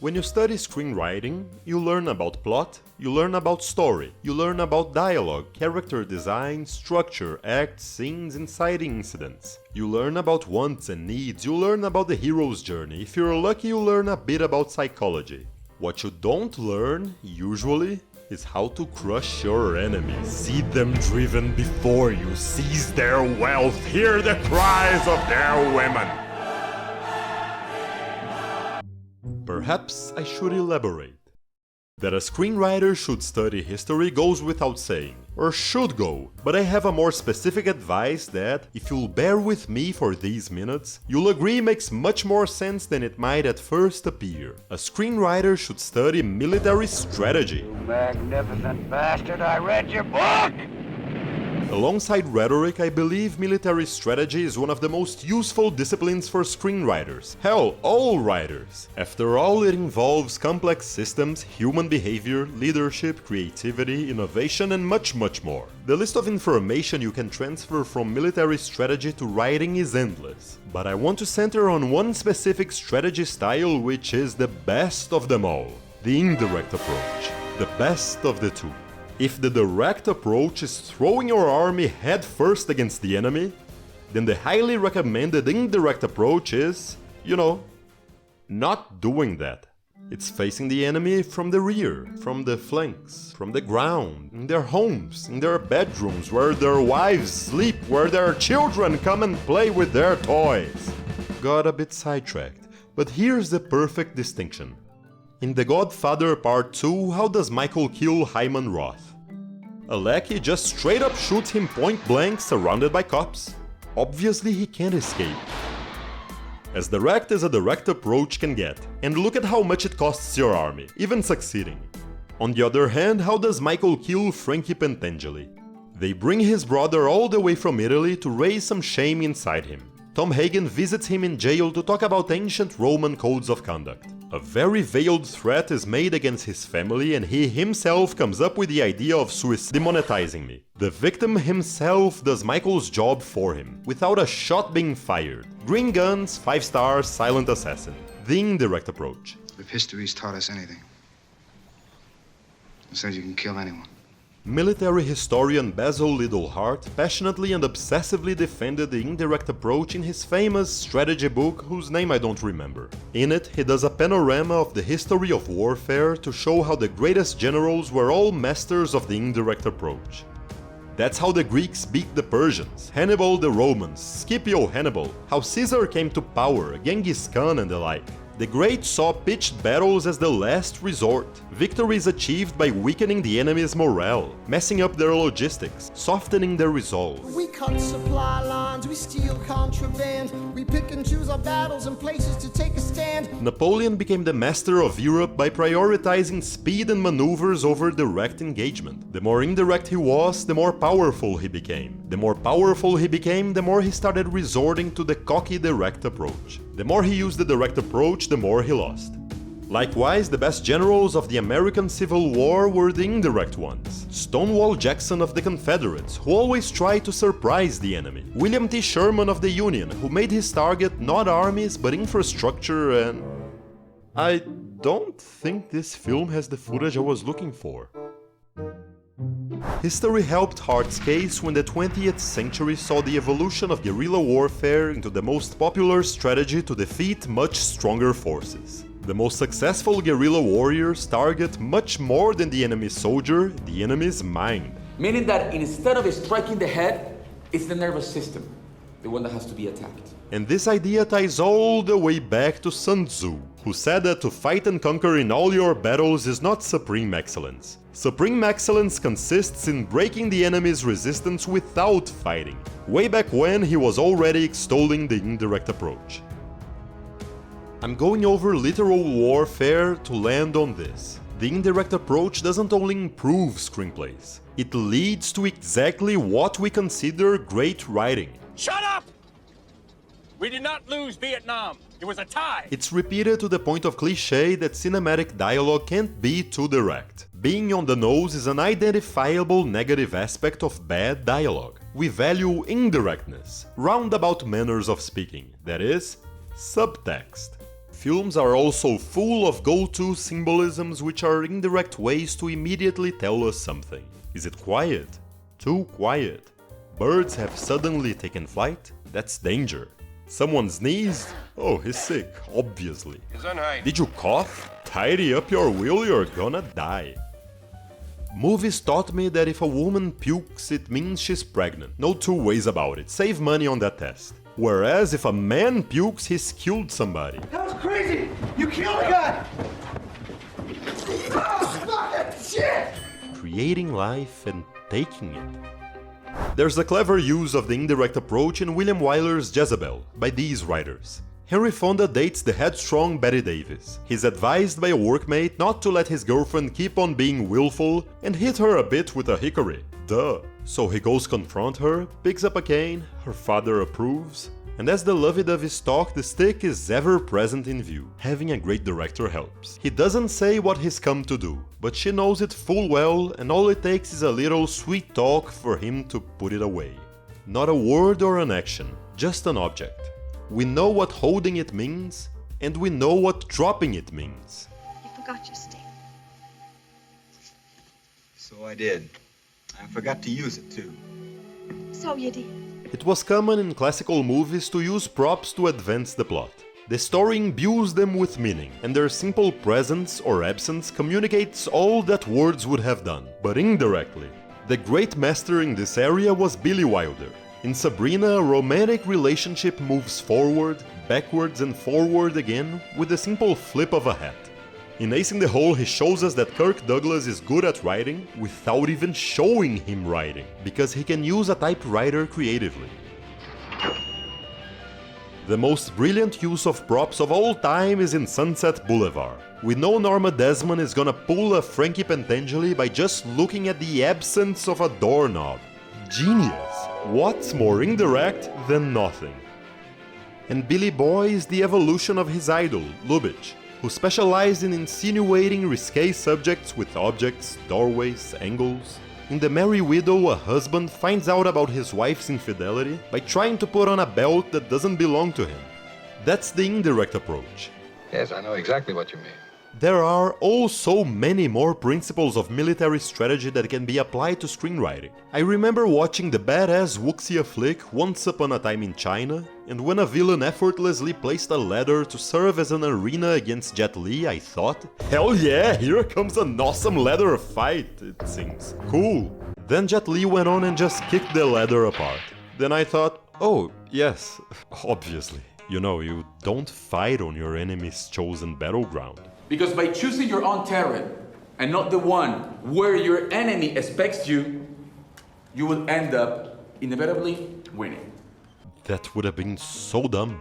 When you study screenwriting, you learn about plot, you learn about story, you learn about dialogue, character design, structure, acts, scenes, inciting incidents. You learn about wants and needs, you learn about the hero's journey. If you're lucky, you learn a bit about psychology. What you don't learn, usually, is how to crush your enemies. See them driven before you, seize their wealth, hear the cries of their women. Perhaps I should elaborate. That a screenwriter should study history goes without saying, or should go, but I have a more specific advice that, if you'll bear with me for these minutes, you'll agree makes much more sense than it might at first appear. A screenwriter should study military strategy. You magnificent bastard, I read your book! Alongside rhetoric, I believe military strategy is one of the most useful disciplines for screenwriters. Hell, all writers. After all, it involves complex systems, human behavior, leadership, creativity, innovation, and much more. The list of information you can transfer from military strategy to writing is endless. But I want to center on one specific strategy style which is the best of them all. The indirect approach. The best of the two. If the direct approach is throwing your army head first against the enemy, then the highly recommended indirect approach is, not doing that. It's facing the enemy from the rear, from the flanks, from the ground, in their homes, in their bedrooms, where their wives sleep, where their children come and play with their toys. Got a bit sidetracked, but here's the perfect distinction. In The Godfather Part 2, how does Michael kill Hyman Roth? A lackey just straight up shoots him point blank surrounded by cops. Obviously he can't escape. As direct as a direct approach can get, and look at how much it costs your army, even succeeding. On the other hand, how does Michael kill Frankie Pentangeli? They bring his brother all the way from Italy to raise some shame inside him. Tom Hagen visits him in jail to talk about ancient Roman codes of conduct. A very veiled threat is made against his family and he himself comes up with the idea of demonetizing me. The victim himself does Michael's job for him, without a shot being fired. Green guns, 5 stars, silent assassin. The indirect approach. If history's taught us anything, it says you can kill anyone. Military historian Basil Liddell Hart passionately and obsessively defended the indirect approach in his famous strategy book, whose name I don't remember. In it, he does a panorama of the history of warfare to show how the greatest generals were all masters of the indirect approach. That's how the Greeks beat the Persians, Hannibal the Romans, Scipio Hannibal, how Caesar came to power, Genghis Khan and the like. The greats saw pitched battles as the last resort. Victories achieved by weakening the enemy's morale, messing up their logistics, softening their resolve. We cut supply lines, we steal contraband, we pick and choose our battles and places to take a stand. Napoleon became the master of Europe by prioritizing speed and maneuvers over direct engagement. The more indirect he was, the more powerful he became. The more powerful he became, the more he started resorting to the cocky direct approach. The more he used the direct approach, the more he lost. Likewise, the best generals of the American Civil War were the indirect ones. Stonewall Jackson of the Confederates, who always tried to surprise the enemy. William T. Sherman of the Union, who made his target not armies but infrastructure and... I don't think this film has the footage I was looking for. History helped Hart's case when the 20th century saw the evolution of guerrilla warfare into the most popular strategy to defeat much stronger forces. The most successful guerrilla warriors target much more than the enemy's soldier, the enemy's mind. Meaning that instead of striking the head, it's the nervous system, the one that has to be attacked. And this idea ties all the way back to Sun Tzu, who said that to fight and conquer in all your battles is not supreme excellence. Supreme excellence consists in breaking the enemy's resistance without fighting. Way back when, he was already extolling the indirect approach. I'm going over literal warfare to land on this. The indirect approach doesn't only improve screenplays, it leads to exactly what we consider great writing. Shut up! We did not lose Vietnam. It was a tie. It's repeated to the point of cliché that cinematic dialogue can't be too direct. Being on the nose is an identifiable negative aspect of bad dialogue. We value indirectness, roundabout manners of speaking, that is, subtext. Films are also full of go-to symbolisms which are indirect ways to immediately tell us something. Is it quiet? Too quiet. Birds have suddenly taken flight? That's danger. Someone sneezed? Oh, he's sick, obviously. Did you cough? Tidy up your will, you're gonna die. Movies taught me that if a woman pukes, it means she's pregnant. No two ways about it. Save money on that test. Whereas if a man pukes, he's killed somebody. That was crazy! You killed a guy! Oh, fucking shit! Creating life and taking it. There's a clever use of the indirect approach in William Wyler's Jezebel by these writers. Henry Fonda dates the headstrong Bette Davis. He's advised by a workmate not to let his girlfriend keep on being willful and hit her a bit with a hickory. Duh. So he goes confront her, picks up a cane, her father approves, and as the lovey-dovey talk, the stick is ever present in view. Having a great director helps. He doesn't say what he's come to do, but she knows it full well, and all it takes is a little sweet talk for him to put it away. Not a word or an action, just an object. We know what holding it means, and we know what dropping it means. You forgot your stick. So I did. I forgot to use it too. So you did. It was common in classical movies to use props to advance the plot. The story imbues them with meaning, and their simple presence or absence communicates all that words would have done, but indirectly. The great master in this area was Billy Wilder. In Sabrina, a romantic relationship moves forward, backwards and forward again with the simple flip of a hat. In Ace in the Hole, he shows us that Kirk Douglas is good at writing without even showing him writing, because he can use a typewriter creatively. The most brilliant use of props of all time is in Sunset Boulevard. We know Norma Desmond is gonna pull a Frankie Pentangeli by just looking at the absence of a doorknob. Genius! What's more indirect than nothing? And Billy Boy is the evolution of his idol, Lubitsch, who specialized in insinuating risque subjects with objects, doorways, angles. In The Merry Widow, a husband finds out about his wife's infidelity by trying to put on a belt that doesn't belong to him. That's the indirect approach. Yes, I know exactly what you mean. There are oh so many more principles of military strategy that can be applied to screenwriting. I remember watching the badass wuxia flick Once Upon a Time in China, and when a villain effortlessly placed a ladder to serve as an arena against Jet Li, I thought, hell yeah, here comes an awesome ladder fight, it seems. Cool. Then Jet Li went on and just kicked the ladder apart. Then I thought, oh, yes, obviously. You know, you don't fight on your enemy's chosen battleground. Because by choosing your own terrain and not the one where your enemy expects you, you will end up inevitably winning. That would have been so dumb.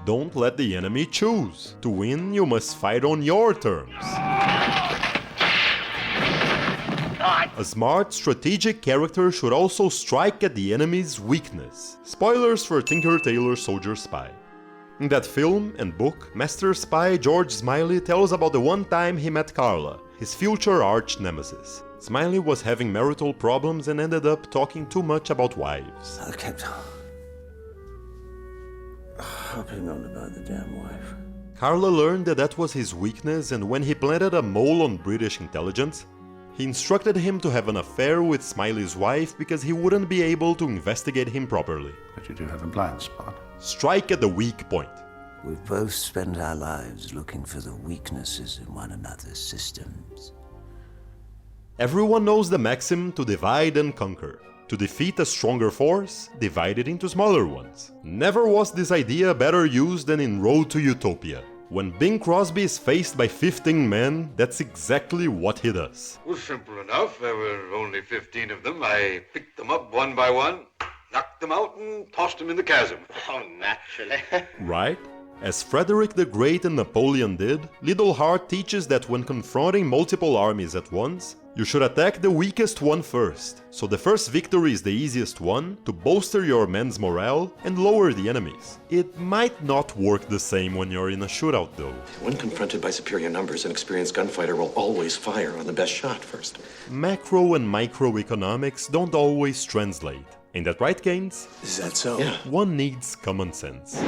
Don't let the enemy choose. To win, you must fight on your terms. A smart, strategic character should also strike at the enemy's weakness. Spoilers for Tinker Tailor Soldier Spy. In that film and book, Master Spy George Smiley tells about the one time he met Carla, his future arch-nemesis. Smiley was having marital problems and ended up talking too much about wives. I kept harping on about the damn wife. Carla learned that that was his weakness, and when he planted a mole on British intelligence, he instructed him to have an affair with Smiley's wife because he wouldn't be able to investigate him properly. But you do have a blind spot. Strike at the weak point. We've both spent our lives looking for the weaknesses in one another's systems. Everyone knows the maxim to divide and conquer. To defeat a stronger force, divide it into smaller ones. Never was this idea better used than in Road to Utopia. When Bing Crosby is faced by 15 men, that's exactly what he does. It was simple enough. There were only 15 of them. I picked them up one by one, knocked them out, and tossed them in the chasm. Oh, naturally. Right? As Frederick the Great and Napoleon did, Liddell Hart teaches that when confronting multiple armies at once, you should attack the weakest one first, so the first victory is the easiest one to bolster your men's morale and lower the enemies. It might not work the same when you're in a shootout though. When confronted by superior numbers, an experienced gunfighter will always fire on the best shot first. Macro and microeconomics don't always translate. Ain't that right, Gaines? Is that so? Yeah. One needs common sense.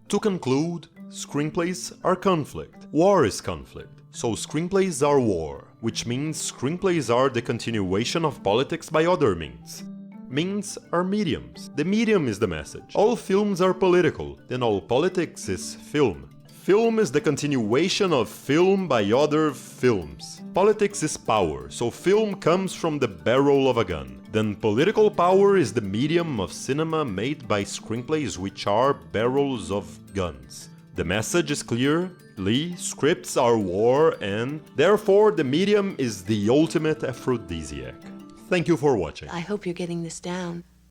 To conclude, Screenplays are conflict. War is conflict. So screenplays are war, which means screenplays are the continuation of politics by other means. Means are mediums. The medium is the message. All films are political, then all politics is film. Film is the continuation of film by other films. Politics is power, so film comes from the barrel of a gun. Then political power is the medium of cinema made by screenplays, which are barrels of guns. The message is clear, scripts are war, and therefore the medium is the ultimate aphrodisiac. Thank you for watching. I hope you're getting this down.